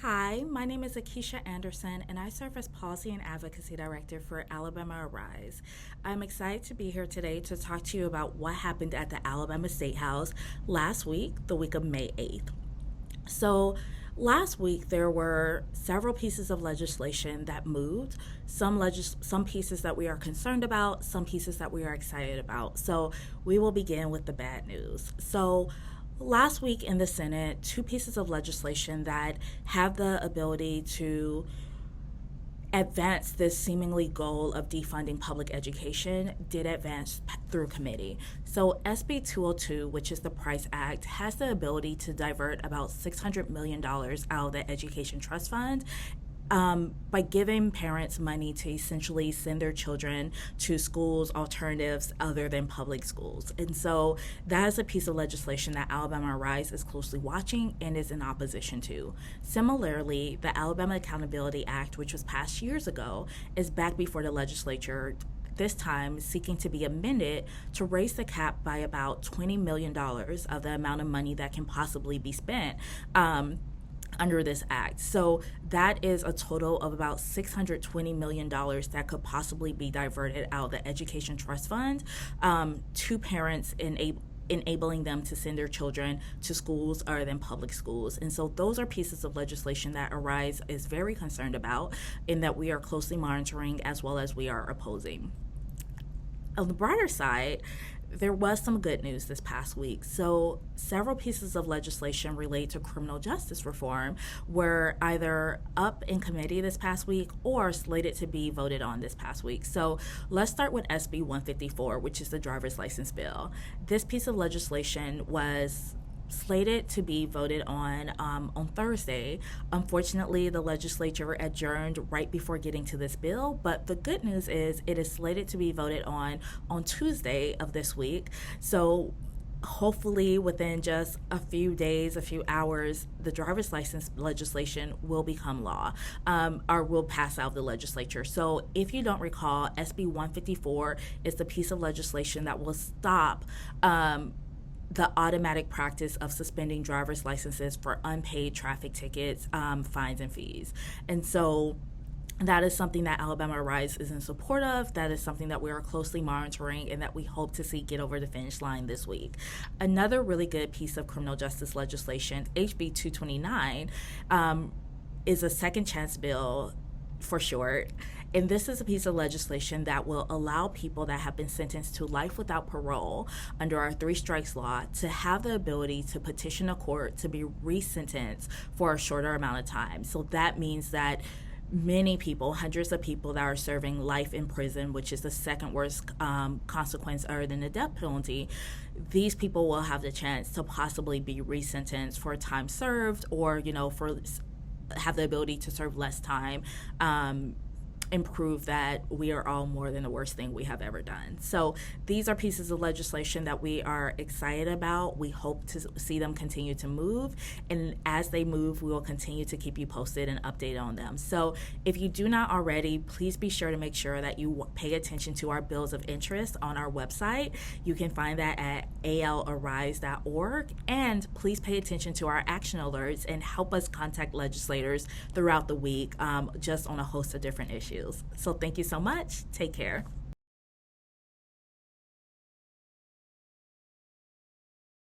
Hi, my name is Akeisha Anderson, and I serve as Policy and Advocacy Director for Alabama Arise. I'm excited to be here today to talk to you about what happened at the Alabama State House last week, the week of May 8th. So, last week there were several pieces of legislation that moved. Some pieces that we are concerned about, some pieces that we are excited about. So, we will begin with the bad news. Last week in the Senate, two pieces of legislation that have the ability to advance this seemingly goal of defunding public education did advance through committee. So SB 202, which is the Price Act, has the ability to divert about $600 million out of the Education Trust Fund by giving parents money to essentially send their children to schools alternatives other than public schools. And so that is a piece of legislation that Alabama Rise is closely watching and is in opposition to. Similarly, the Alabama Accountability Act, which was passed years ago, is back before the legislature, this time seeking to be amended to raise the cap by about $20 million of the amount of money that can possibly be spent under this act. So that is a total of about $620 million that could possibly be diverted out of the Education Trust Fund to parents enabling them to send their children to schools other than public schools. And so those are pieces of legislation that Arise is very concerned about and that we are closely monitoring as well as we are opposing. On the brighter side, there was some good news this past week. So several pieces of legislation related to criminal justice reform were either up in committee this past week or slated to be voted on this past week. So let's start with SB 154, which is the driver's license bill. This piece of legislation was slated to be voted on Thursday. Unfortunately, the legislature adjourned right before getting to this bill, but the good news is it is slated to be voted on Tuesday of this week. So hopefully within just a few days, a few hours, the driver's license legislation will become law or will pass out of the legislature. So if you don't recall, SB 154 is the piece of legislation that will stop the automatic practice of suspending driver's licenses for unpaid traffic tickets, fines, and fees. And so that is something that Alabama Rise is in support of. That is something that we are closely monitoring and that we hope to see get over the finish line this week. Another really good piece of criminal justice legislation, HB 229, is a second chance bill for short. And this is a piece of legislation that will allow people that have been sentenced to life without parole under our three strikes law to have the ability to petition a court to be resentenced for a shorter amount of time. So that means that many people, hundreds of people that are serving life in prison, which is the second worst consequence other than the death penalty, these people will have the chance to possibly be resentenced for time served or, for have the ability to serve less time and prove that we are all more than the worst thing we have ever done. So these are pieces of legislation that we are excited about. We hope to see them continue to move. And as they move, we will continue to keep you posted and updated on them. So if you do not already, please be sure to make sure that you pay attention to our bills of interest on our website. You can find that at alarise.org. And please pay attention to our action alerts and help us contact legislators throughout the week just on a host of different issues. So thank you so much. Take care.